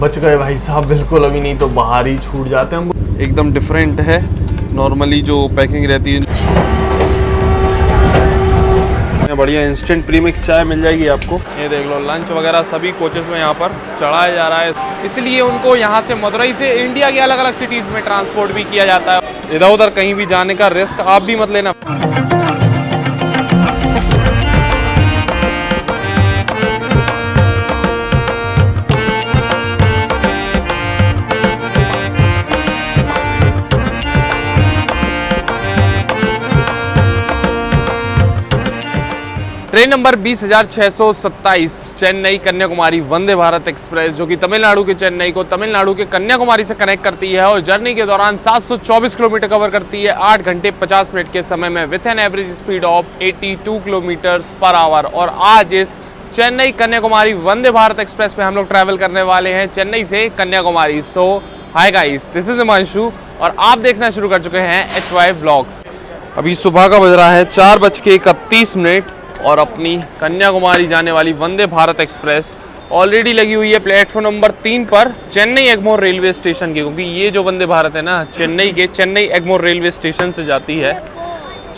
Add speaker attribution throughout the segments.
Speaker 1: बच गए भाई साहब, बिल्कुल अभी नहीं तो बाहर ही छूट जाते हैं हम। एकदम डिफरेंट है नॉर्मली जो पैकिंग रहती है। बढ़िया इंस्टेंट प्रीमिक्स चाय मिल जाएगी आपको। ये देख लो, लंच वगैरह सभी कोचेस में यहाँ पर चढ़ाया जा रहा है, इसलिए उनको यहाँ से मदुरई से इंडिया के अलग अलग सिटीज़ में ट्रांसपोर्ट भी किया जाता है। इधर उधर कहीं भी जाने का रिस्क आप भी मत लेना। Train number 20,627 Chennai Kanyakumari Vande Bharat express, जो कि तमिलनाडु के चेन्नई को तमिलनाडु के कन्याकुमारी से कनेक्ट करती है और जर्नी के दौरान 724 किलोमीटर कवर करती है 8 घंटे 50 मिनट के समय में with an average speed of 82 kilometres per hour. और आज इस चेन्नई कन्याकुमारी वंदे भारत एक्सप्रेस में हम लोग ट्रैवल करने वाले हैं चेन्नई से Kanyakumari. So hi guys, this is Himanshu और आप देखना शुरू कर चुके हैं HY ब्लॉग्स। अभी सुबह का बज रहा है 4:31 और अपनी कन्याकुमारी जाने वाली वंदे भारत एक्सप्रेस ऑलरेडी लगी हुई है प्लेटफॉर्म नंबर 3 पर चेन्नई एगमोर रेलवे स्टेशन की, क्योंकि ये जो वंदे भारत है ना चेन्नई के चेन्नई एगमोर रेलवे स्टेशन से जाती है।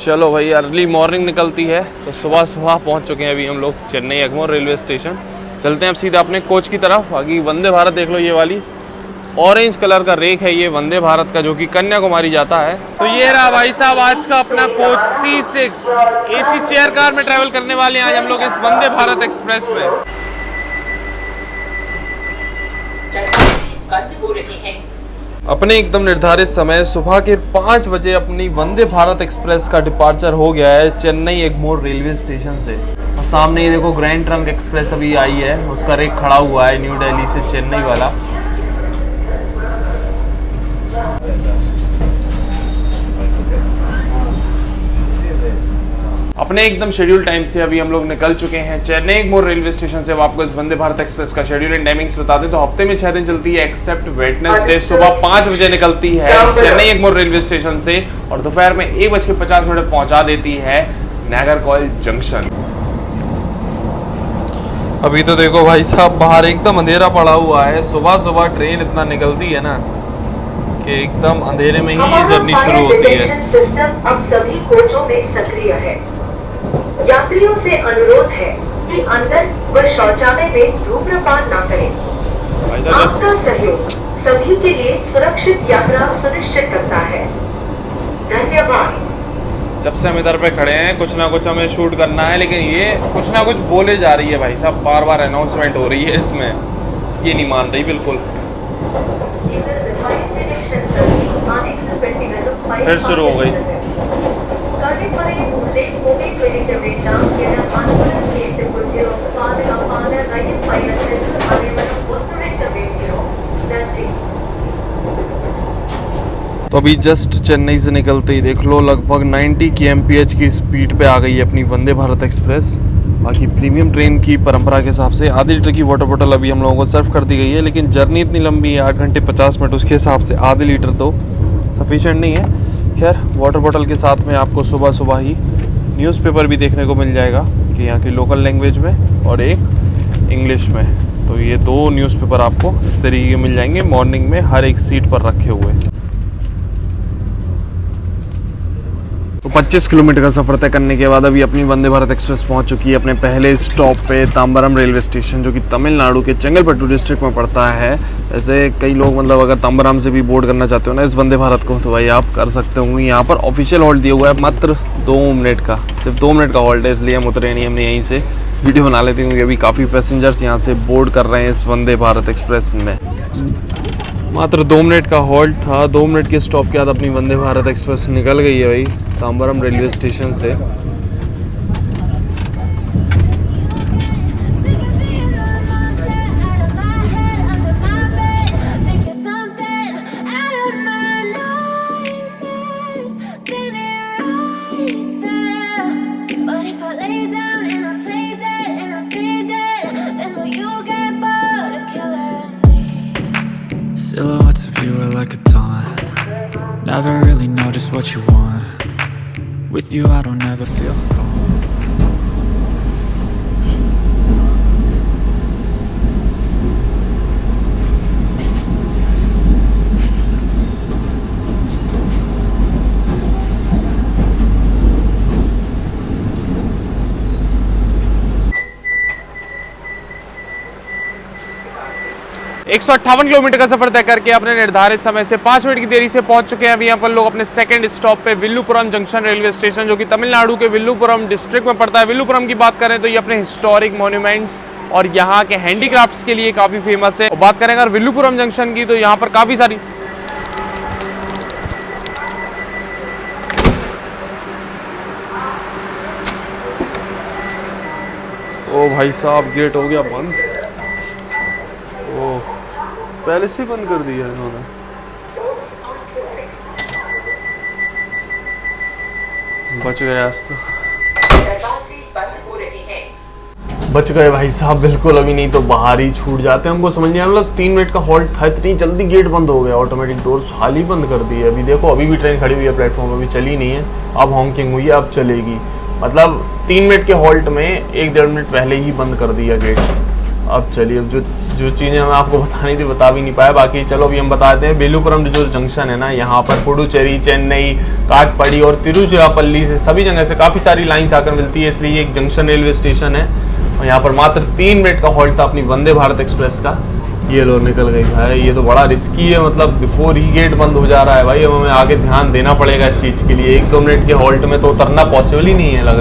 Speaker 1: चलो भाई, अर्ली मॉर्निंग निकलती है तो सुबह सुबह पहुंच चुके हैं अभी हम लोग चेन्नई एगमोर रेलवे स्टेशन। चलते हैं अब सीधा अपने कोच की तरफ। बाकी वंदे भारत देख लो, ये वाली ऑरेंज कलर का रेक है ये वंदे भारत का, जो कि कन्याकुमारी जाता है। तो ये रहा भाई साहब आज का अपना coach C6 AC chair car में ट्रैवल करने वाले हैं आज हम लोग इस वंदे भारत एक्सप्रेस में। अपने एकदम निर्धारित समय सुबह के 5 बजे अपनी वंदे भारत एक्सप्रेस का डिपार्चर हो गया है चेन्नई एगमोर रेलवे स्टेशन से। और सामने ये देखो ग्रैंड ट्रंक एक्सप्रेस अभी आई है, उसका रेक खड़ा हुआ है न्यू दिल्ली से चेन्नई वाला। अपने एकदम शेड्यूल टाइम से अभी हम लोग निकल चुके हैं चेन्नई एगमोर रेलवे स्टेशन से। अब आपको इस वंदे भारत एक्सप्रेस का शेड्यूल एंड टाइमिंग्स बता दें तो हफ्ते में 6 दिन चलती है एक्सेप्ट वेडनेसडे। सुबह 5 बजे निकलती है चेन्नई एगमोर रेलवे स्टेशन से और दोपहर में 1:50 पहुंचा देती है नागरकोइल जंक्शन। अभी तो देखो भाई साहब बाहर एकदम अंधेरा पड़ा हुआ है। सुबह सुबह ट्रेन इतना निकलती है ना कि एकदम अंधेरे में ही ये जर्नी शुरू होती है।
Speaker 2: सिस्टम अब सभी कोचों में सक्रिय है। यात्रियों से अनुरोध है कि अंदर व शौचालय में धूम्रपान न करें। आपका सहयोग सभी के लिए सुरक्षित यात्रा सुनिश्चित करता है। धन्यवाद।
Speaker 1: जब से हम इधर पे खड़े हैं कुछ ना कुछ हमें शूट करना है, लेकिन ये कुछ ना कुछ बोले जा रही है भाई साहब, बार बार अनाउंसमेंट हो रही है इसमें, ये नहीं मान रही बिल्कुल। फिर शुरू हो गई। तो अभी जस्ट चेन्नई से निकलते ही देख लो लगभग 90 kmph की स्पीड पे आ गई है अपनी वंदे भारत एक्सप्रेस। बाकी प्रीमियम ट्रेन की परंपरा के हिसाब से आधे लीटर की वाटर बोतल अभी हम लोगों को सर्व कर दी गई है, लेकिन जर्नी इतनी लंबी है 8 घंटे 50 मिनट, उसके हिसाब से आधे लीटर तो सफिशिएंट नहीं है। खैर वाटर बोतल के साथ में आपको सुबह सुबह ही न्यूज़पेपर भी देखने को मिल जाएगा कि यहाँ की लोकल लैंग्वेज में और एक इंग्लिश में। तो ये 2 न्यूज़पेपर आपको इस तरीके के मिल जाएंगे मॉर्निंग में हर एक सीट पर रखे हुए। तो 25 किलोमीटर का सफ़र तय करने के बाद अभी अपनी वंदे भारत एक्सप्रेस पहुंच चुकी है अपने पहले स्टॉप पे तांबरम रेलवे स्टेशन, जो कि तमिलनाडु के चेंगलपट्टू डिस्ट्रिक्ट में पड़ता है। ऐसे कई लोग मतलब अगर तांबरम से भी बोर्ड करना चाहते हो ना इस वंदे भारत को, तो भाई आप कर सकते हो। यहाँ पर ऑफिशियल हॉल्ट दिया हुआ है मात्र 2 मिनट का, सिर्फ 2 मिनट का हॉल्ट है, इसलिए हम उतरे नहीं, हमने यहीं से वीडियो बना लेते हैं क्योंकि अभी काफ़ी पैसेंजर्स यहाँ से बोर्ड कर रहे हैं इस वंदे भारत एक्सप्रेस में। मात्र 2 मिनट का हॉल्ट था। 2 मिनट के स्टॉप के बाद अपनी वंदे भारत एक्सप्रेस निकल गई है भाई तांबरम रेलवे स्टेशन से।
Speaker 3: Silhouettes of you are like a taunt. Never really know just what you want. With you I don't ever feel calm.
Speaker 1: 158 kilometre का सफर तय करके अपने निर्धारित समय से 5 मिनट की देरी से पहुंच चुके हैं अभी यहाँ पर लोग अपने सेकंड स्टॉप पे विल्लुपुरम जंक्शन रेलवे स्टेशन, जो कि तमिलनाडु के विल्लुपुरम डिस्ट्रिक्ट में पड़ता है। विल्लुपुरम की बात करें तो ये अपने हिस्टोरिक मॉन्यूमेंट्स और यहाँ के हैंडीक्राफ्ट्स के लिए काफी फेमस है। और बात करें अगर विल्लुपुरम जंक्शन की तो यहाँ पर काफी सारी ओ भाई साहब गेट हो गया बंद। ओ पहले से बंद कर दिया इन्होंने। बच गए आज तो, बच गए भाई साहब बिल्कुल। अभी नहीं तो बाहर ही छूट जाते। हमको समझ नहीं आया, मतलब 3 मिनट का हॉल्ट था, इतनी जल्दी गेट बंद हो गया। ऑटोमेटिक डोर्स हाल ही बंद कर दिए। अभी देखो अभी भी ट्रेन खड़ी हुई है प्लेटफॉर्म, अभी चली नहीं है। अब हॉन्किंग हुई है, अब चलेगी। मतलब 3 मिनट के हॉल्ट में 1-1.5 मिनट पहले ही बंद कर दिया गेट। अब चलिए, अब जो चीज़ें मैं आपको बतानी थी बता भी नहीं पाया। बाकी चलो अभी हम बताते हैं। विल्लुपुरम जो जंक्शन है ना, यहाँ पर पुडुचेरी, चेन्नई, काटपड़ी और तिरुचिरापल्ली से सभी जगह से काफ़ी सारी लाइन्स आकर मिलती है, इसलिए एक जंक्शन रेलवे स्टेशन है। और यहाँ पर मात्र 3 मिनट का हॉल्ट था अपनी वंदे भारत एक्सप्रेस का। ये लो निकल गई भाई, ये तो बड़ा रिस्की है। मतलब बिफोर ही गेट बंद हो जा रहा है भाई, अब हमें आगे ध्यान देना पड़ेगा इस चीज़ के लिए। 1-2 मिनट के हॉल्ट में तो उतरना पॉसिबल ही नहीं है लग।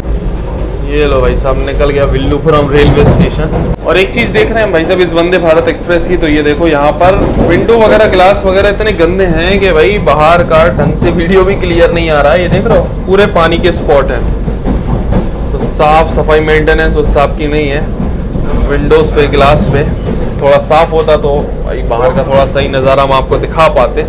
Speaker 1: ये लो भाई साहब निकल गया विल्लुपुरम रेलवे स्टेशन। और एक चीज़ देख रहे हैं भाई साहब इस वंदे भारत एक्सप्रेस की, तो ये देखो यहाँ पर विंडो वगैरह ग्लास वगैरह इतने गंदे हैं कि भाई बाहर का ढंग से वीडियो भी क्लियर नहीं आ रहा है। ये देख रहे हो पूरे पानी के स्पॉट हैं, तो साफ सफाई मेंटेनेंस उस हिसाब की नहीं है। विंडोज़ पे ग्लास पे थोड़ा साफ होता तो भाई बाहर का थोड़ा सही नज़ारा हम आपको दिखा पाते।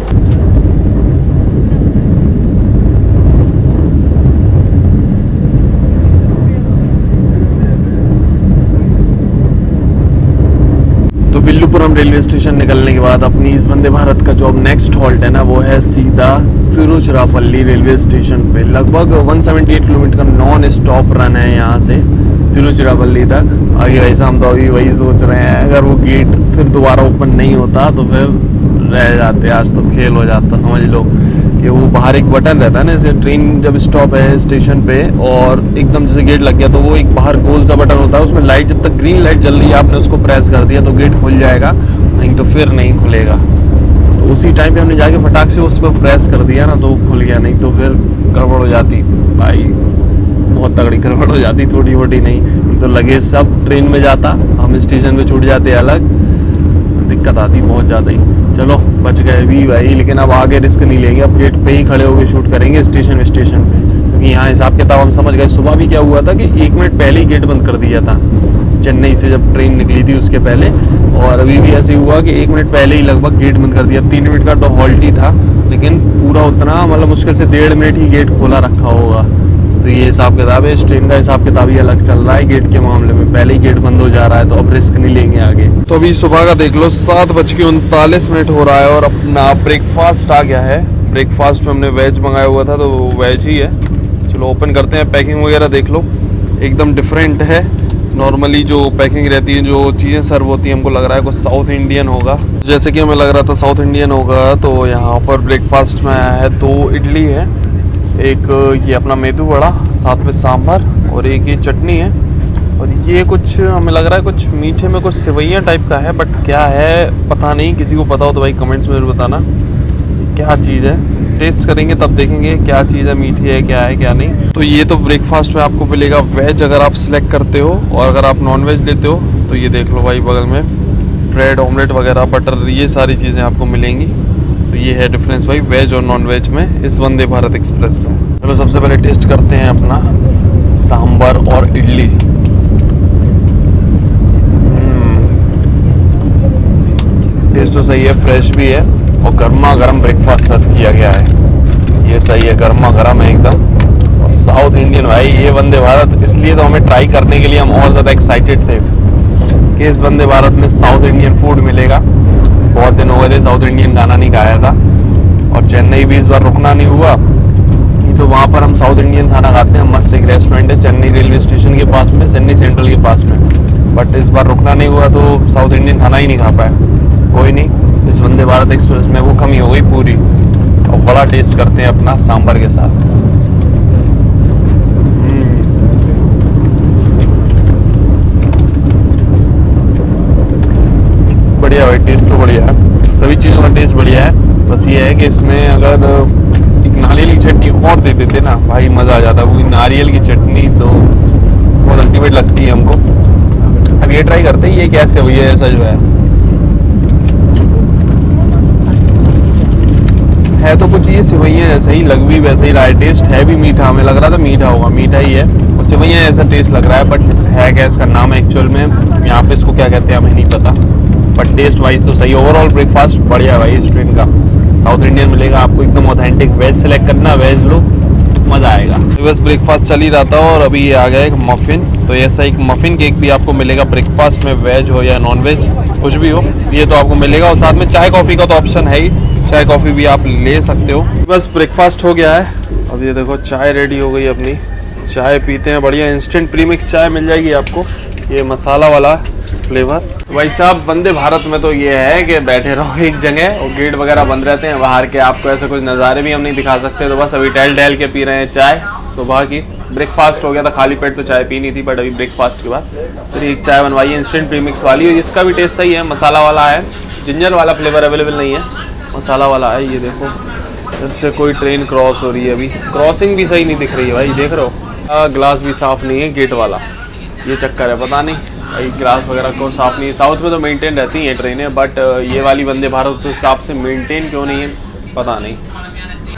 Speaker 1: तो विल्लुपुरम रेलवे स्टेशन निकलने के बाद अपनी इस वंदे भारत का जो अब नेक्स्ट हॉल्ट है ना, वो है सीधा तिरुचिरापल्ली रेलवे स्टेशन पे। लगभग 178 किलोमीटर का नॉन स्टॉप रन है यहाँ से तिरुचिरापल्ली तक। आगे वैसा हम तो अभी वही सोच रहे हैं, अगर वो गेट फिर दोबारा ओपन नहीं होता तो फिर रह जाते। आज तो खेल हो जाता, समझ लो कि वो बाहर एक बटन रहता है ना, जैसे ट्रेन जब स्टॉप है स्टेशन पे और एकदम जैसे गेट लग गया तो वो एक बाहर गोल सा बटन होता है, उसमें लाइट जब तक ग्रीन लाइट जल रही है आपने उसको प्रेस कर दिया तो गेट खुल जाएगा, नहीं तो फिर नहीं खुलेगा। तो उसी टाइम पे हमने जाके फटाक से उस पर प्रेस कर दिया ना तो वो खुल गया, नहीं तो फिर गड़बड़ हो जाती भाई, बहुत तगड़ी गड़बड़ हो जाती, थोड़ी मोटी नहीं तो लगेज सब ट्रेन में जाता, हम स्टेशन पे छूट जाते अलग, दिक्कत आती बहुत ज़्यादा ही। चलो बच गए भी भाई, लेकिन अब आगे रिस्क नहीं लेंगे, अब गेट पे ही खड़े होकर शूट करेंगे स्टेशन पे, क्योंकि यहाँ हिसाब किताब हम समझ गए। सुबह भी क्या हुआ था कि 1 मिनट पहले ही गेट बंद कर दिया था चेन्नई से जब ट्रेन निकली थी उसके पहले, और अभी भी ऐसे हुआ कि 1 मिनट पहले ही लगभग गेट बंद कर दिया। 3 मिनट का तो हॉल्ट ही था, लेकिन पूरा उतना मतलब मुश्किल से 1.5 मिनट ही गेट खोला रखा होगा। तो ये हिसाब किताब है, इस ट्रेन का हिसाब किताब ही अलग चल रहा है गेट के मामले में। पहले ही गेट बंद हो जा रहा है तो अब रिस्क नहीं लेंगे आगे। तो अभी सुबह का देख लो 7:39 हो रहा है और अपना ब्रेकफास्ट आ गया है। ब्रेकफास्ट में हमने वेज मंगाया हुआ था तो वेज ही है। चलो ओपन करते हैं, पैकिंग वगैरह देख लो एकदम डिफरेंट है। नॉर्मली जो पैकिंग रहती है, जो चीज़ें सर्व होती हैं, हमको लग रहा है कुछ साउथ इंडियन होगा, जैसे कि हमें लग रहा था साउथ इंडियन होगा। तो यहाँ पर ब्रेकफास्ट में आया है 2 इडली है, एक ये अपना मेदू वड़ा, साथ में सांभर और एक ये चटनी है, और ये कुछ हमें लग रहा है कुछ मीठे में कुछ सेवइयाँ टाइप का है, बट क्या है पता नहीं। किसी को पता हो तो भाई कमेंट्स में जरूर बताना क्या चीज़ है। टेस्ट करेंगे तब देखेंगे क्या चीज़ है, मीठी है क्या है क्या नहीं। तो ये तो ब्रेकफास्ट में आपको मिलेगा वेज अगर आप सिलेक्ट करते हो, और अगर आप नॉन वेज लेते हो तो ये देख लो भाई बगल में ब्रेड ऑमलेट वगैरह बटर ये सारी चीज़ें आपको मिलेंगी। तो ये है डिफरेंस भाई वेज और नॉन वेज में इस वंदे भारत एक्सप्रेस में। चलो सबसे पहले टेस्ट करते हैं अपना सांभर और इडली। टेस्ट तो सही है, फ्रेश भी है और गर्मा गर्म ब्रेकफास्ट सर्व किया गया है। ये सही है, गर्मा गर्म है एकदम। और साउथ इंडियन भाई ये वंदे भारत, इसलिए तो हमें ट्राई करने के लिए हम और ज़्यादा एक्साइटेड थे कि इस वंदे भारत में साउथ इंडियन फूड मिलेगा। बहुत दिन हो गए थे साउथ इंडियन खाना नहीं खाया था, और चेन्नई भी इस बार रुकना नहीं हुआ। नहीं तो वहाँ पर हम साउथ इंडियन खाना खाते हैं, मस्त एक रेस्टोरेंट है चेन्नई रेलवे स्टेशन के पास में, चेन्नई सेंट्रल के पास में, बट इस बार रुकना नहीं हुआ तो साउथ इंडियन खाना ही नहीं खा पाया। कोई नहीं, इस वंदे भारत एक्सप्रेस में वो कमी हो गई पूरी। और बड़ा टेस्ट करते हैं अपना सांभर के साथ। बढ़िया भाई, टेस्ट तो बढ़िया है, सभी चीज़ों का टेस्ट बढ़िया है। बस ये है कि इसमें अगर एक नारियल की चटनी और दे देते ना भाई, मज़ा आ जाता। वो नारियल की चटनी तो बहुत अल्टीमेट लगती है हमको। अब ये ट्राई करते हैं ये कैसे हुई है, ऐसा जो है तो कुछ ये सेवइयाँ जैसे ही लग भी वैसे ही रहा है। टेस्ट है भी मीठा, हमें लग रहा था मीठा होगा, मीठा ही है। और सेवइयाँ ऐसा टेस्ट लग रहा है, बट है क्या इसका नाम एक्चुअल में यहाँ पे इसको क्या कहते हैं हमें नहीं पता, बट टेस्ट वाइज तो सही। ओवरऑल ब्रेकफास्ट बढ़िया है भाई इस ट्रेन का। साउथ इंडियन मिलेगा आपको एकदम ऑथेंटिक। वेज सेलेक्ट करना, वेज लो, मज़ा आएगा। बस ब्रेकफास्ट चल ही रहा था और अभी ये आ गया एक मफ़िन। तो ऐसा एक मफ़िन केक भी आपको मिलेगा ब्रेकफास्ट में, वेज हो या नॉन वेज कुछ भी हो, ये तो आपको मिलेगा। और साथ में चाय कॉफ़ी का तो ऑप्शन है ही, चाय कॉफ़ी भी आप ले सकते हो। बस ब्रेकफास्ट हो गया है, अब ये देखो चाय रेडी हो गई अपनी। चाय पीते हैं, बढ़िया इंस्टेंट प्रीमिक्स चाय मिल जाएगी आपको, ये मसाला वाला फ्लेवर। तो भाई साहब वंदे भारत में तो ये है कि बैठे रहो एक जगह और गेट वगैरह बंद रहते हैं बाहर के, आपको ऐसे कुछ नज़ारे भी हम नहीं दिखा सकते। तो बस अभी टहल टहल के पी रहे हैं चाय सुबह की। ब्रेकफास्ट हो गया था, खाली पेट तो चाय पीनी थी, बट अभी ब्रेकफास्ट के बाद फिर एक चाय बनवाई है इंस्टेंट प्रीमिक्स वाली, और इसका भी टेस्ट सही है, मसाला वाला है। जिंजर वाला फ्लेवर अवेलेबल नहीं है, मसाला वाला है। ये देखो इससे कोई ट्रेन क्रॉस हो रही है, अभी क्रॉसिंग भी सही नहीं दिख रही है भाई, देख रहे हो। ग्लास भी साफ़ नहीं है गेट वाला, ये चक्कर है, पता नहीं भाई ग्लास वगैरह को साफ़ नहीं है। साउथ में तो मेंटेन रहती हैं ट्रेनें, बट ये वाली वंदे भारत के हिसाब से मेंटेन क्यों नहीं है पता नहीं।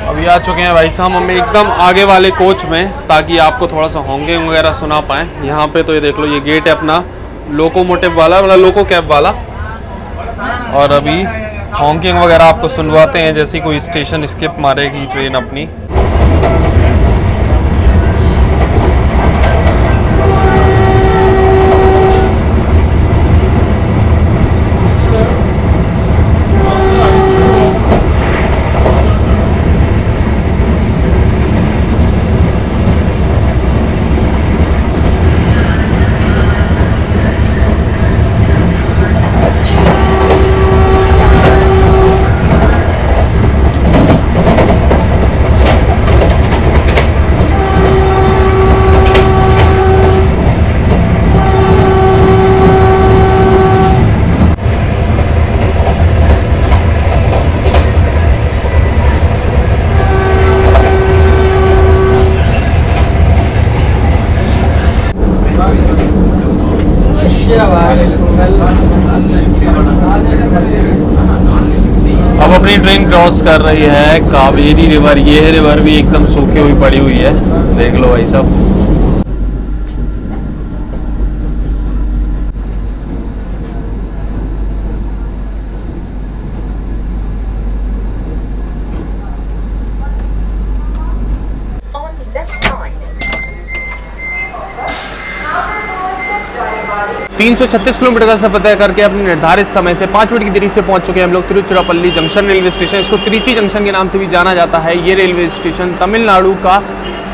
Speaker 1: अभी आ चुके हैं भाई साहब हम एकदम आगे वाले कोच में, ताकि आपको थोड़ा सा हॉन्गिंग वगैरह सुना पाएँ। यहाँ पे तो ये देख लो, ये गेट है अपना लोकोमोटिव वाला, मतलब लोको कैब वाला। और अभी हॉन्किंग वगैरह आपको सुनवाते हैं, जैसे कोई स्टेशन स्किप मारेगी ट्रेन अपनी। अब अपनी ट्रेन क्रॉस कर रही है कावेरी रिवर। ये रिवर भी एकदम सूखी हुई पड़ी हुई है, देख लो भाई साहब।
Speaker 2: On the left side.
Speaker 1: 336 kilometre का सफर तय करके अपने निर्धारित समय से 5 मिनट की देरी से पहुंच चुके हैं हम लोग तिरुचिरापल्ली जंक्शन रेलवे स्टेशन। इसको त्रिची जंक्शन के नाम से भी जाना जाता है। ये रेलवे स्टेशन तमिलनाडु का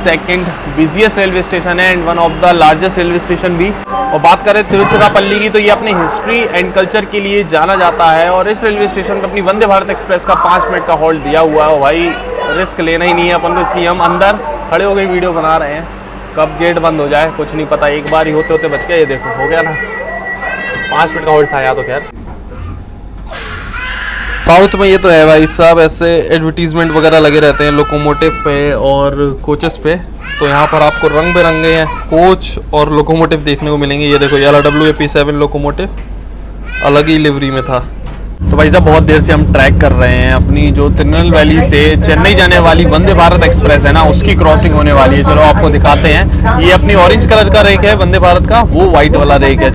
Speaker 1: सेकंड बिजिएस्ट रेलवे स्टेशन है and one of the largest railway station भी। और बात करें तिरुचिरापल्ली की, तो ये अपनी हिस्ट्री एंड कल्चर के लिए जाना जाता है। और इस रेलवे स्टेशन पर अपनी वंदे भारत एक्सप्रेस का 5 मिनट का हॉल्ट दिया हुआ है। भाई रिस्क लेना ही नहीं है अपन को, इसलिए हम अंदर खड़े हो गए वीडियो बना रहे हैं। कब गेट बंद हो जाए कुछ नहीं पता, एक बार ही होते होते बच गया। ये देखो हो गया ना, 5 मिनट का होल्ड था या तो खैर। साउथ में ये तो है भाई साहब, ऐसे एडवर्टीजमेंट वगैरह लगे रहते हैं लोकोमोटिव पे और कोचेस पे। तो यहाँ पर आपको रंग बिरंगे हैं कोच और लोकोमोटिव देखने को मिलेंगे। ये देखो LRW AP7 लोकोमोटिव अलग ही लिवरी में था। तो भाई साहब बहुत देर से हम ट्रैक कर रहे हैं, अपनी जो तिरुनेलवेली से चेन्नई जाने वाली वंदे भारत एक्सप्रेस है ना, उसकी क्रॉसिंग होने वाली है। चलो आपको दिखाते हैं। ये अपनी ऑरेंज कलर का रेक है वंदे भारत का, वो व्हाइट वाला रेक है।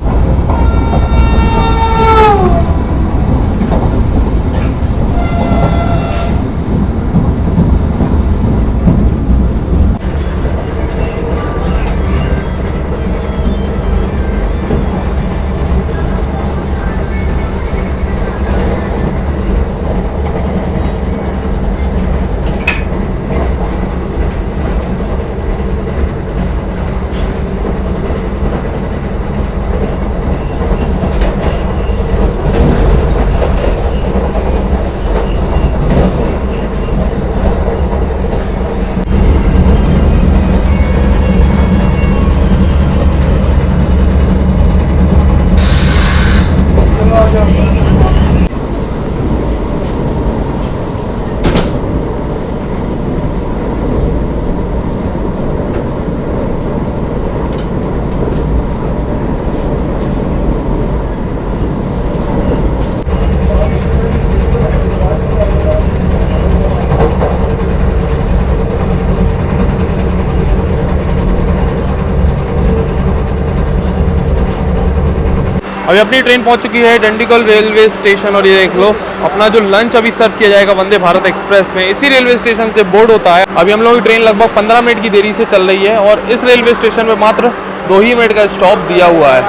Speaker 1: अभी अपनी ट्रेन पहुंच चुकी है डंडीगुल रेलवे स्टेशन और ये देख लो अपना जो लंच अभी सर्व किया जाएगा वंदे भारत एक्सप्रेस में इसी रेलवे स्टेशन से बोर्ड होता है। अभी हम लोग की ट्रेन लगभग 15 मिनट की देरी से चल रही है और इस रेलवे स्टेशन में मात्र 2 ही मिनट का स्टॉप दिया हुआ है।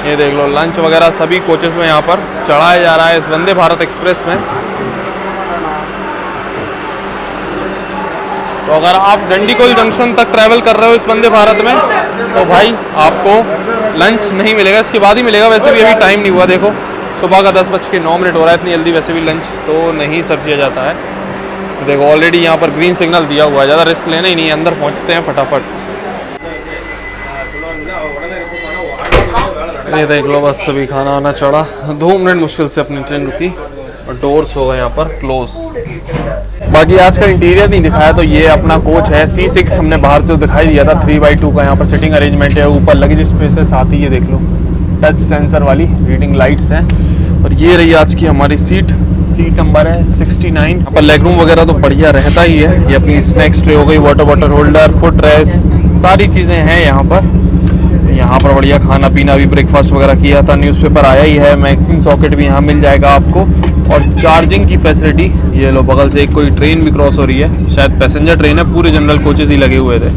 Speaker 1: ये देख लो लंच वगैरह सभी कोचेस में यहाँ पर चढ़ाया जा रहा है इस वंदे भारत एक्सप्रेस में। तो अगर आप डंडीगुल जंक्शन तक ट्रैवल कर रहे हो इस वंदे भारत में तो भाई आपको लंच नहीं मिलेगा, इसके बाद ही मिलेगा। वैसे भी अभी टाइम नहीं हुआ, देखो सुबह का 10:09 हो रहा है, इतनी जल्दी वैसे भी लंच तो नहीं सर्व किया जाता है। देखो ऑलरेडी यहाँ पर ग्रीन सिग्नल दिया हुआ है, ज़्यादा रिस्क लेना ही नहीं है, अंदर पहुँचते हैं फटाफट। ये देख लो बस सभी खाना वाना चढ़ा, 2 मिनट मुश्किल से अपनी ट्रेन रुकी और डोर्स हो गए यहाँ पर क्लोज। बाकी आज का इंटीरियर नहीं दिखाया तो ये अपना कोच है C6, हमने बाहर से दिखाई दिया था 3x2 का यहाँ पर सिटिंग अरेंजमेंट है, ऊपर लगेज स्पेस है, साथ ही ये देख लो टच सेंसर वाली रीडिंग लाइट्स हैं। और ये रही आज की हमारी सीट नंबर है 69। यहाँ पर लेग रूम वगैरह तो बढ़िया रहता ही है, ये अपनी स्नैक्स ट्रे हो गई, water bottle holder, foot rest, सारी चीज़ें हैं यहाँ पर। यहाँ पर बढ़िया खाना पीना भी, ब्रेकफास्ट वगैरह किया था, न्यूज़पेपर आया ही है, मैगजीन सॉकेट भी यहाँ मिल जाएगा आपको और चार्जिंग की फैसिलिटी। ये लो बगल से एक कोई ट्रेन भी क्रॉस हो रही है, शायद पैसेंजर ट्रेन है, पूरे जनरल कोचेस ही लगे हुए थे।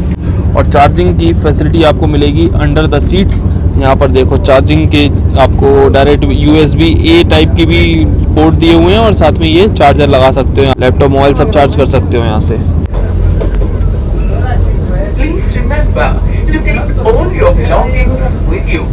Speaker 1: और चार्जिंग की फैसिलिटी आपको मिलेगी अंडर द सीट्स। यहाँ पर देखो चार्जिंग के आपको डायरेक्ट USB A टाइप की भी पोर्ट दिए हुए हैं और साथ में ये चार्जर लगा सकते हो, लैपटॉप मोबाइल सब चार्ज कर सकते हो यहाँ से।
Speaker 2: Please remember to take all your belongings with you.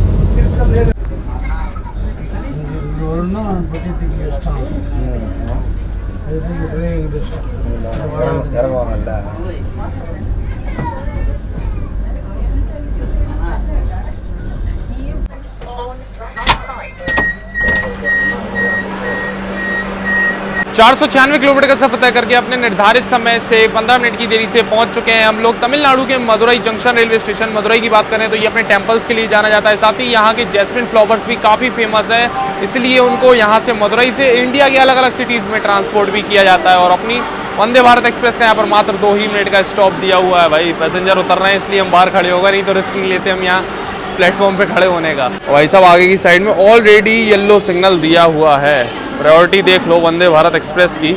Speaker 1: चार 496 किलोमीटर का सफर तय करके अपने निर्धारित समय से 15 मिनट की देरी से पहुंच चुके हैं हम लोग तमिलनाडु के Madurai junction railway station. Madurai की बात करें तो ये अपने टेम्पल्स के लिए जाना जाता है, साथ ही यहाँ के जैस्मिन फ्लावर्स भी काफ़ी फेमस है, इसलिए उनको यहाँ से मदुरई से इंडिया के अलग अलग सिटीज़ में ट्रांसपोर्ट भी किया जाता है। और अपनी वंदे भारत एक्सप्रेस का यहाँ पर मात्र 2 ही मिनट का स्टॉप दिया हुआ है। भाई पैसेंजर उतर रहे हैं इसलिए हम बाहर खड़े होगा, नहीं तो रिस्क नहीं लेते हम यहाँ प्लेटफॉर्म पे खड़े होने का। भाई साहब आगे की साइड में ऑलरेडी येलो सिग्नल दिया हुआ है, प्रायोरिटी देख लो वंदे भारत एक्सप्रेस की,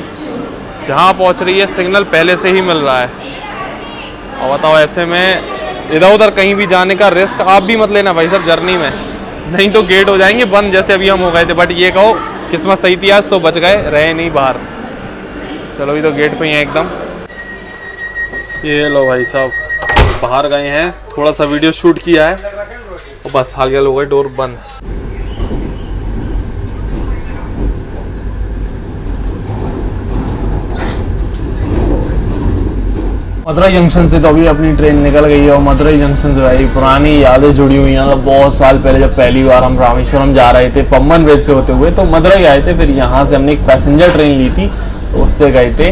Speaker 1: जहाँ पहुँच रही है सिग्नल पहले से ही मिल रहा है। और बताओ ऐसे में इधर उधर कहीं भी जाने का रिस्क आप भी मत लेना भाई साहब जर्नी में, नहीं तो गेट हो जाएंगे बंद जैसे अभी हम हो गए थे। बट ये कहो किस्मत सही थी आज तो बच गए, रहे नहीं बाहर। चलो अभी तो गेट पे ही है एकदम। ये लो भाई साहब बाहर गए हैं, थोड़ा सा वीडियो शूट किया है और बस हाल हो गए डोर बंद। मदुरई जंक्शन से तो अभी अपनी ट्रेन निकल गई है और मदुरई जंक्शन से भाई पुरानी यादें जुड़ी हुई हैं। बहुत साल पहले जब पहली बार हम रामेश्वरम जा रहे थे पम्बन ब्रिज से होते हुए तो मदुरई आए थे, फिर यहाँ से हमने एक पैसेंजर ट्रेन ली थी तो उससे गए थे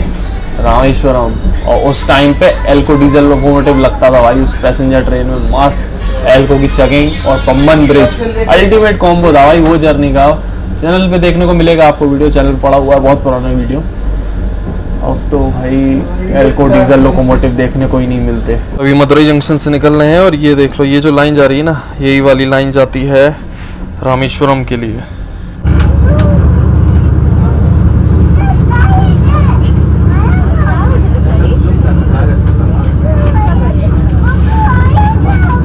Speaker 1: रामेश्वरम। और उस टाइम पे एल्को डीजल लोकोमोटिव लगता था भाई उस पैसेंजर ट्रेन में, मस्त एल्को की चेकिंग और पम्बन ब्रिज अल्टीमेट कॉम्बो था भाई वो जर्नी का। चैनल पे देखने को मिलेगा आपको, वीडियो चैनल पड़ा हुआ है, बहुत पुराना वीडियो। अब तो भाई एल्को डीजल लोकोमोटिव देखने को ही नहीं मिलते। अभी मदुरई जंक्शन से निकल रहे हैं और ये देख लो ये जो लाइन जा रही है ना, यही वाली लाइन जाती है रामेश्वरम के लिए।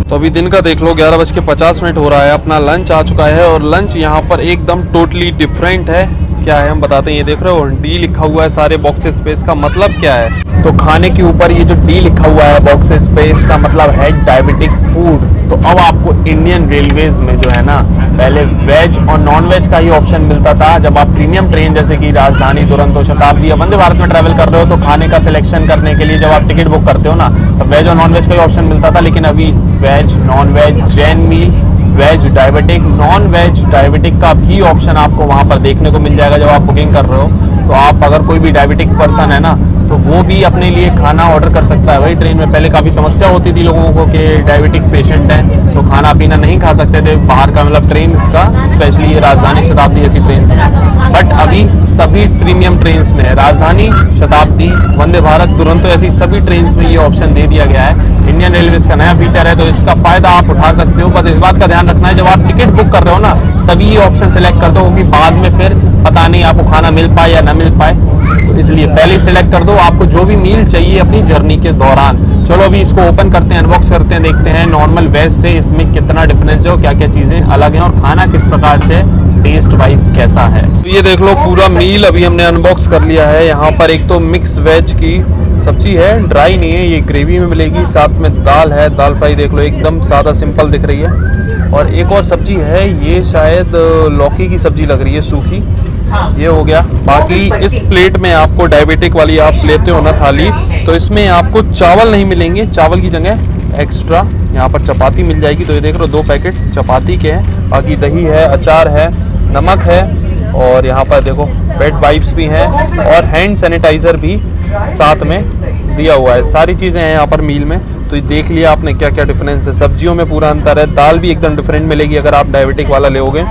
Speaker 1: तो अभी दिन का देख लो 11:50 हो रहा है, अपना लंच आ चुका है और लंच यहाँ पर एकदम टोटली डिफरेंट है। क्या है हम बताते हैं, ये देख रहे हो डी लिखा हुआ है सारे बॉक्सेस पे, इसका मतलब क्या है? तो खाने के ऊपर ये जो डी लिखा हुआ है बॉक्सेस पे, इसका मतलब है डायबिटिक फूड। तो अब आपको इंडियन रेलवेज में जो है ना, पहले वेज और नॉन वेज का ही ऑप्शन मिलता था। जब आप प्रीमियम ट्रेन जैसे कि राजधानी, दुरंतो, शताब्दी या वंदे भारत में ट्रैवल कर रहे हो तो खाने का सिलेक्शन करने के लिए जब आप टिकट बुक करते हो ना, तो वेज और नॉन वेज का ही ऑप्शन मिलता था। लेकिन अभी veg, non veg, Jain meal, veg diabetic, non veg diabetic का भी ऑप्शन आपको वहाँ पर देखने को मिल जाएगा जब आप बुकिंग कर रहे हो। तो आप अगर कोई भी डायबिटिक पर्सन है ना, तो तो वो भी अपने लिए खाना ऑर्डर कर सकता है भाई ट्रेन में। पहले काफ़ी समस्या होती थी लोगों को कि डायबिटिक पेशेंट हैं तो खाना पीना नहीं खा सकते थे बाहर का, मतलब ट्रेन का, स्पेशली ये राजधानी शताब्दी ऐसी ट्रेन में। बट अभी सभी प्रीमियम ट्रेन में, राजधानी, शताब्दी, वंदे भारत, दुरंतो, ऐसी सभी ट्रेन में ये ऑप्शन दे दिया गया है। इंडियन रेलवेज का नया फीचर है तो इसका फ़ायदा आप उठा सकते हो। बस इस बात का ध्यान रखना है जब आप टिकट बुक कर रहे हो ना तभी ये ऑप्शन सेलेक्ट कर दो, क्योंकि बाद में फिर पता नहीं आपको खाना मिल पाए या ना मिल पाए, तो इसलिए पहले सेलेक्ट कर दो आपको जो भी मील चाहिए अपनी जर्नी के दौरान। चलो अभी इसको ओपन करते हैं, अनबॉक्स करते हैं, देखते हैं नॉर्मल वेज से इसमें कितना डिफरेंस है और क्या क्या चीज़ें अलग हैं और खाना किस प्रकार से टेस्ट वाइज कैसा है। तो ये देख लो पूरा मील अभी हमने अनबॉक्स कर लिया है। यहाँ पर एक तो मिक्स वेज की सब्जी है, ड्राई नहीं है, ये ग्रेवी में मिलेगी, साथ में दाल है, दाल फ्राई देख लो एकदम सादा सिंपल दिख रही है। और एक और सब्जी है, ये शायद लौकी की सब्जी लग रही है सूखी, ये हो गया। बाकी इस प्लेट में आपको डायबिटिक वाली आप लेते हो ना थाली, तो इसमें आपको चावल नहीं मिलेंगे, चावल की जगह एक्स्ट्रा यहाँ पर चपाती मिल जाएगी। तो ये देख लो 2 पैकेट चपाती के हैं, बाकी दही है, अचार है, नमक है और यहाँ पर देखो पेट वाइप्स भी हैं और हैंड सैनिटाइज़र भी साथ में दिया हुआ है। सारी चीज़ें हैं यहाँ पर मील में। तो देख लिया आपने क्या क्या डिफरेंस है। सब्जियों में पूरा अंतर है, दाल भी एकदम डिफरेंट मिलेगी अगर आप डायबिटिक वाला लोगे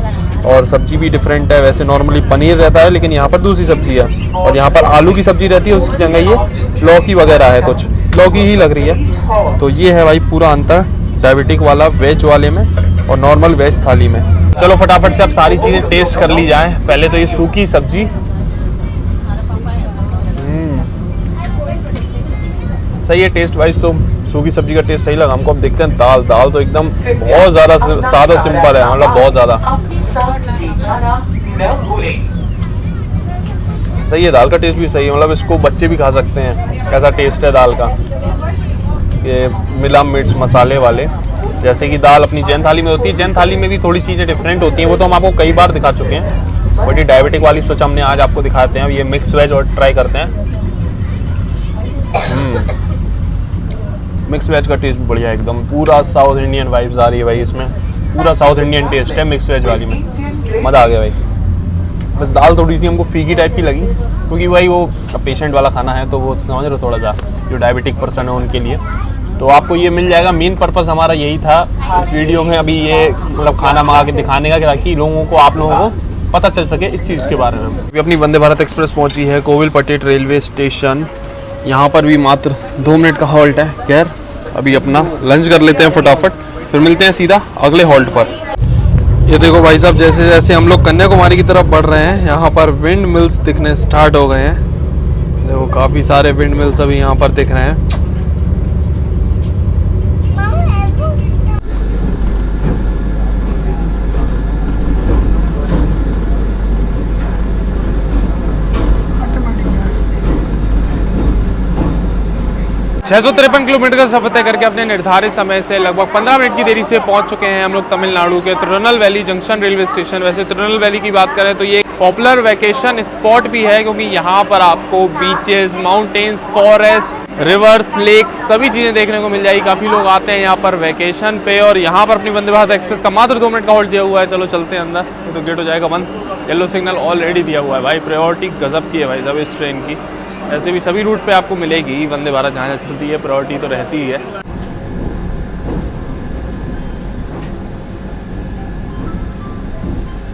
Speaker 1: और सब्जी भी डिफरेंट है। वैसे नॉर्मली पनीर रहता है लेकिन यहाँ पर दूसरी सब्जी है और यहाँ पर आलू की सब्जी रहती है, उसकी जगह ये लौकी वगैरह है, कुछ लौकी ही लग रही है। तो ये है भाई पूरा अंतर डायबिटिक वाला वेज वाले में और नॉर्मल वेज थाली में। चलो फटाफट से अब सारी चीज़ें टेस्ट कर ली जाए। पहले तो ये सूखी सब्जी, सही है टेस्ट वाइज, तो सूखी सब्जी का टेस्ट सही लगा हमको। अब देखते हैं दाल, दाल तो एकदम बहुत ज़्यादा सादा सिंपल है, मतलब बहुत ज़्यादा सही है। दाल का टेस्ट भी सही है, मतलब इसको बच्चे भी खा सकते हैं। कैसा टेस्ट है दाल का, ये मिला मिर्च मसाले वाले, जैसे कि दाल अपनी जैन थाली में होती है। जैन थाली में भी थोड़ी चीज़ें डिफरेंट होती हैं, वो तो हम आपको कई बार दिखा चुके हैं, बट ये डायबिटिक वाली सोचा हमने आज आपको दिखाते हैं। ये मिक्स वेज और ट्राई करते हैं। मिक्स वेज का टेस्ट बढ़िया है एकदम, पूरा साउथ इंडियन वाइब्स आ रही है भाई इसमें, पूरा साउथ इंडियन टेस्ट है मिक्स वेज वाली में, मज़ा आ गया भाई। बस दाल थोड़ी सी हमको फीकी टाइप की लगी, क्योंकि भाई वो पेशेंट वाला खाना है तो वो समझ रहे हो, थोड़ा सा जो डायबिटिक पर्सन है उनके लिए तो आपको ये मिल जाएगा। मेन पर्पस हमारा यही था इस वीडियो में अभी ये मतलब खाना मंगा के दिखाने का, ताकि लोगों को, आप लोगों को पता चल सके इस चीज़ के बारे में। अभी अपनी वंदे भारत एक्सप्रेस पहुंची है कोविलपट्टी रेलवे स्टेशन। यहाँ पर भी मात्र 2 मिनट का हॉल्ट है। खैर अभी अपना लंच कर लेते हैं फटाफट, फिर मिलते हैं सीधा अगले हॉल्ट पर। ये देखो भाई साहब, जैसे जैसे हम लोग कन्याकुमारी की तरफ बढ़ रहे हैं यहाँ पर विंड मिल्स दिखने स्टार्ट हो गए हैं। देखो काफ़ी सारे विंड मिल्स अभी यहाँ पर दिख रहे हैं। छः 653 किलोमीटर का सफर तय करके अपने निर्धारित समय से लगभग 15 मिनट की देरी से पहुंच चुके हैं हम लोग तमिलनाडु के तिरुनेलवेली जंक्शन रेलवे स्टेशन। वैसे तिरुनेलवेली की बात करें तो ये एक पॉपुलर वैकेशन स्पॉट भी है, क्योंकि यहाँ पर आपको beaches, mountains, forest, rivers, lakes सभी चीज़ें देखने को मिल जाएगी। काफ़ी लोग आते हैं यहाँ पर वैकेशन पे और यहाँ पर अपनी वंदे भारत एक्सप्रेस का मात्र 2 मिनट का होल्ड दिया हुआ है। चलो चलते हैं अंदर, तो गेट हो जाएगा बंद। येलो सिग्नल ऑलरेडी दिया हुआ है भाई, प्रायोरिटी गजब की है भाई साहब इस ट्रेन की। ऐसे भी सभी रूट पे आपको मिलेगी वंदे भारत, जहाँ चलती है प्रायोरिटी तो रहती ही है।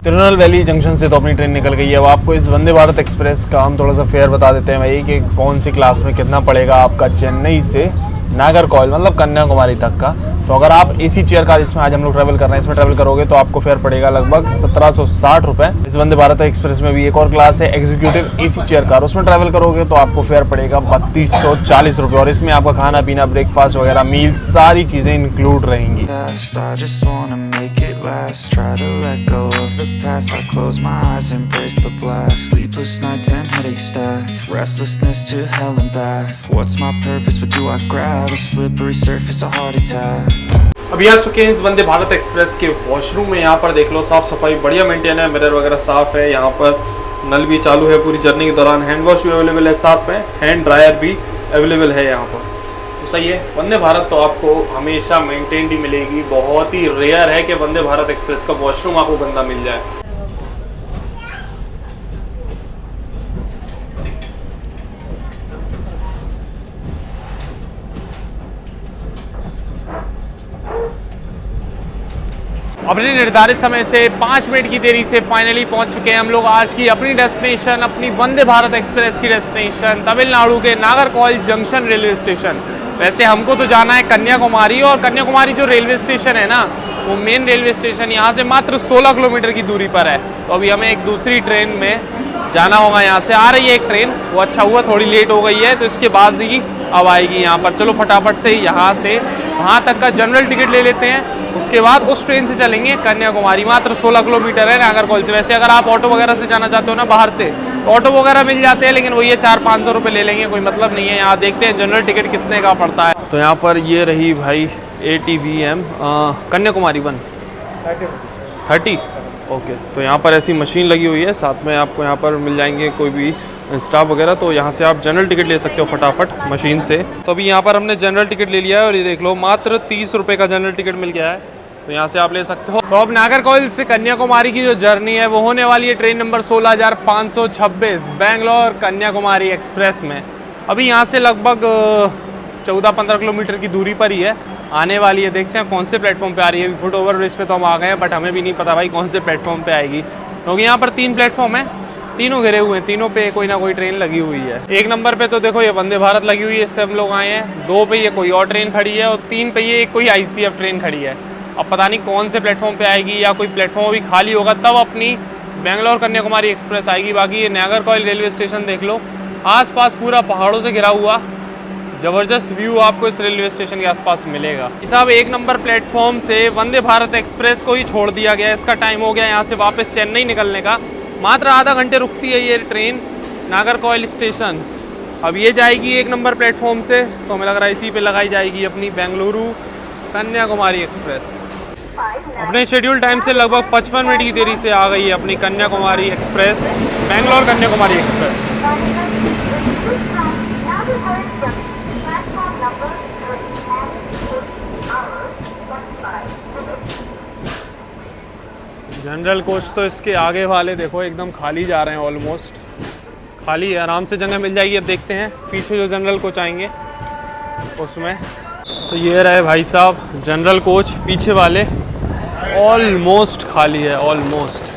Speaker 1: तिरुनेलवेली जंक्शन से तो अपनी ट्रेन निकल गई है। अब आपको इस वंदे भारत एक्सप्रेस का हम थोड़ा सा फेयर बता देते हैं भाई कि कौन सी क्लास में कितना पड़ेगा आपका चेन्नई से नागरकोइल मतलब कन्याकुमारी तक का। तो अगर आप एसी चेयर कार जिसमें आज हम लोग ट्रैवल कर रहे हैं इसमें ट्रैवल करोगे तो आपको फेयर पड़ेगा लगभग 1760 रुपये। इस वंदे भारत एक्सप्रेस में भी एक और क्लास है एग्जीक्यूटिव एसी चेयर कार, उसमें ट्रैवल करोगे तो आपको फेयर पड़ेगा 3240 रुपये और इसमें आपका खाना पीना, ब्रेकफास्ट वगैरह, मील सारी चीज़ें इंक्लूड रहेंगी। अभी आ चुके हैं इस वंदे भारत एक्सप्रेस के वॉशरूम में। यहाँ पर देख लो साफ सफाई बढ़िया मेंटेन है, मिरर वगैरह साफ है। यहाँ पर नल भी चालू है पूरी जर्नी के दौरान, हैंड वॉश भी अवेलेबल है, साथ में हैंड ड्रायर भी अवेलेबल है यहाँ पर। तो सही है, वंदे भारत तो आपको हमेशा मेंटेन्ड ही मिलेगी। बहुत ही रेयर है कि वंदे भारत एक्सप्रेस का वॉशरूम आपको गंदा मिल जाए। अपने निर्धारित समय से 5 मिनट की देरी से फाइनली पहुंच चुके हैं हम लोग आज की अपनी डेस्टिनेशन, अपनी वंदे भारत एक्सप्रेस की डेस्टिनेशन तमिलनाडु के नागरकोइल जंक्शन रेलवे स्टेशन। वैसे हमको तो जाना है कन्याकुमारी, और कन्याकुमारी जो रेलवे स्टेशन है ना, वो मेन रेलवे स्टेशन यहाँ से मात्र 16 किलोमीटर की दूरी पर है। तो अभी हमें एक दूसरी ट्रेन में जाना होगा। यहाँ से आ रही है एक ट्रेन, वो अच्छा हुआ थोड़ी लेट हो गई है, तो इसके बाद ही अब आएगी यहाँ पर। चलो फटाफट से यहाँ से वहाँ तक का जनरल टिकट ले लेते हैं, उसके बाद उस ट्रेन से चलेंगे कन्याकुमारी। मात्र 16 किलोमीटर है नागरकोइल से। वैसे अगर आप ऑटो वगैरह से जाना चाहते हो ना बाहर से, तो ऑटो वगैरह मिल जाते हैं, लेकिन वो ये 400-500 रुपये ले लेंगे, कोई मतलब नहीं है। यहाँ देखते हैं जनरल टिकट कितने का पड़ता है। तो यहाँ पर ये रही भाई ATVM कन्याकुमारी 1 30 ओके। तो यहाँ पर ऐसी मशीन लगी हुई है, साथ में आपको यहाँ पर मिल जाएंगे कोई भी स्टाफ वगैरह, तो यहाँ से आप जनरल टिकट ले सकते हो फटाफट मशीन से। तो अभी यहाँ पर हमने जनरल टिकट ले लिया है, और ये देख लो मात्र 30 रुपये का जनरल टिकट मिल गया है, तो यहाँ से आप ले सकते हो। तो अब नागरकोइल से कन्याकुमारी की जो जर्नी है वो होने वाली है train number 16,526 Bangalore Kanyakumari express में। अभी यहाँ से लगभग 14-15 किलोमीटर की दूरी पर ही है, आने वाली है। देखते हैं कौन से प्लेटफॉर्म पे आ रही है। फुट ओवर ब्रिज पे तो हम आ गए हैं, बट हमें भी नहीं पता भाई कौन से प्लेटफॉर्म पे आएगी, क्योंकि यहाँ पर 3 प्लेटफॉर्म है, तीनों घिरे हुए हैं, तीनों पे कोई ना कोई ट्रेन लगी हुई है। 1 नंबर पे तो देखो ये वंदे भारत लगी हुई है, इससे हम लोग आए हैं। 2 पे ये कोई और ट्रेन खड़ी है, और 3 पे ये कोई ICF ट्रेन खड़ी है। अब पता नहीं कौन से प्लेटफॉर्म पे आएगी, या कोई प्लेटफॉर्म अभी खाली होगा तब अपनी बेंगलोर कन्याकुमारी एक्सप्रेस आएगी। बाकी ये नागरकोइल रेलवे स्टेशन देख लो, आसपास पूरा पहाड़ों से घिरा हुआ ज़बरदस्त व्यू आपको इस रेलवे स्टेशन के आसपास मिलेगा। साहब 1 नंबर प्लेटफॉर्म से वंदे भारत एक्सप्रेस को ही छोड़ दिया गया। इसका टाइम हो गया यहाँ से वापस चेन्नई निकलने का। मात्र आधा घंटे रुकती है ये ट्रेन नागरकोइल स्टेशन। अब ये जाएगी 1 नंबर प्लेटफॉर्म से, तो हमें लग रहा है इसी पे लगाई जाएगी अपनी बेंगलुरु कन्याकुमारी एक्सप्रेस। अपने शेड्यूल टाइम से लगभग 55 मिनट की देरी से आ गई है अपनी Kanyakumari express, Bangalore Kanyakumari express. General coach तो इसके आगे वाले देखो एकदम खाली जा रहे हैं, ऑलमोस्ट खाली है, आराम से जगह मिल जाएगी। अब देखते हैं पीछे जो जनरल कोच आएंगे उसमें। तो ये रहे भाई साहब जनरल कोच, पीछे वाले ऑलमोस्ट खाली है, ऑलमोस्ट।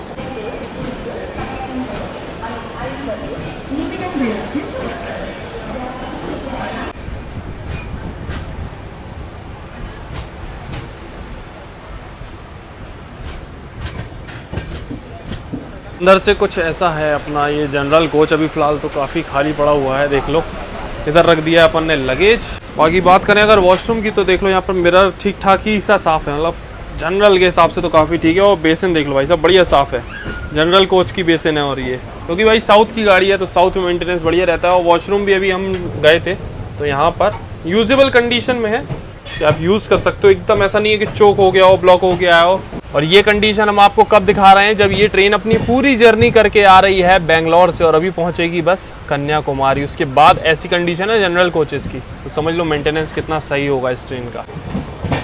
Speaker 1: अंदर से कुछ ऐसा है अपना ये जनरल कोच। अभी फ़िलहाल तो काफ़ी खाली पड़ा हुआ है, देख लो इधर रख दिया है अपन ने लगेज। बाकी बात करें अगर वॉशरूम की, तो देख लो यहाँ पर मिरर ठीक ठाक ही सा साफ़ है, मतलब जनरल के हिसाब से तो काफ़ी ठीक है। और बेसिन देख लो भाई साहब बढ़िया साफ़ है, जनरल कोच की बेसिन है। और ये क्योंकि भाई साउथ की गाड़ी है, तो साउथ में मेंटेनेंस बढ़िया रहता है। और वॉशरूम भी अभी हम गए थे, तो यहाँ पर यूजेबल कंडीशन में है कि आप यूज़ कर सकते हो। एकदम ऐसा नहीं है कि चोक हो गया हो, ब्लॉक हो गया हो। और ये कंडीशन हम आपको कब दिखा रहे हैं, जब ये ट्रेन अपनी पूरी जर्नी करके आ रही है बेंगलोर से, और अभी पहुंचेगी बस कन्याकुमारी। उसके बाद ऐसी कंडीशन है जनरल कोचेस की, तो समझ लो मेंटेनेंस कितना सही होगा इस ट्रेन का।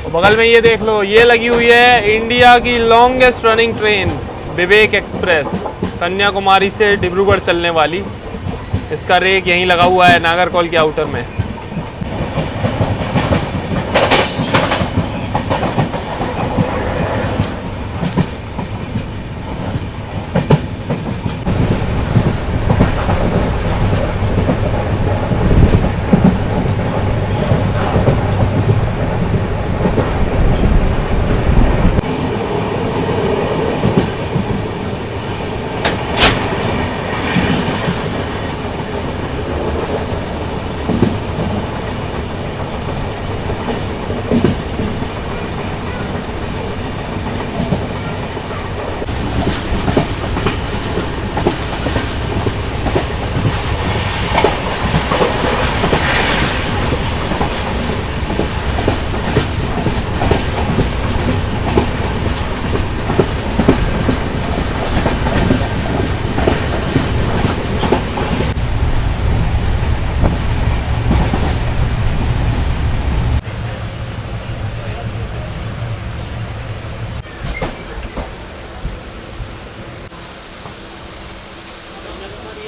Speaker 1: तो बगल में ये देख लो, ये लगी हुई है इंडिया की लॉन्गेस्ट रनिंग ट्रेन विवेक एक्सप्रेस, कन्याकुमारी से डिब्रूगढ़ चलने वाली। इसका रेक यहीं लगा हुआ है नागरकोइल के आउटर में।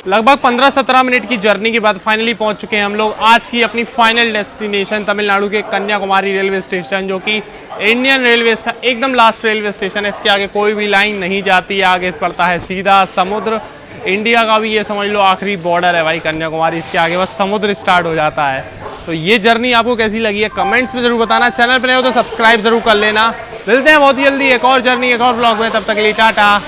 Speaker 1: लगभग 15-17 मिनट की जर्नी के बाद फाइनली पहुंच चुके हैं हम लोग आज की अपनी फाइनल डेस्टिनेशन तमिलनाडु के कन्याकुमारी रेलवे स्टेशन, जो कि इंडियन रेलवेज का एकदम लास्ट रेलवे स्टेशन है। इसके आगे कोई भी लाइन नहीं जाती है, आगे पड़ता है सीधा समुद्र। इंडिया का भी ये समझ लो आखिरी बॉर्डर है भाई कन्याकुमारी, इसके आगे बस समुद्र स्टार्ट हो जाता है। तो ये जर्नी आपको कैसी लगी है कमेंट्स में जरूर बताना। चैनल पर नए हो तो सब्सक्राइब जरूर कर लेना। मिलते हैं बहुत जल्दी एक और जर्नी एक और ब्लॉग में, तब तक के लिए टाटा।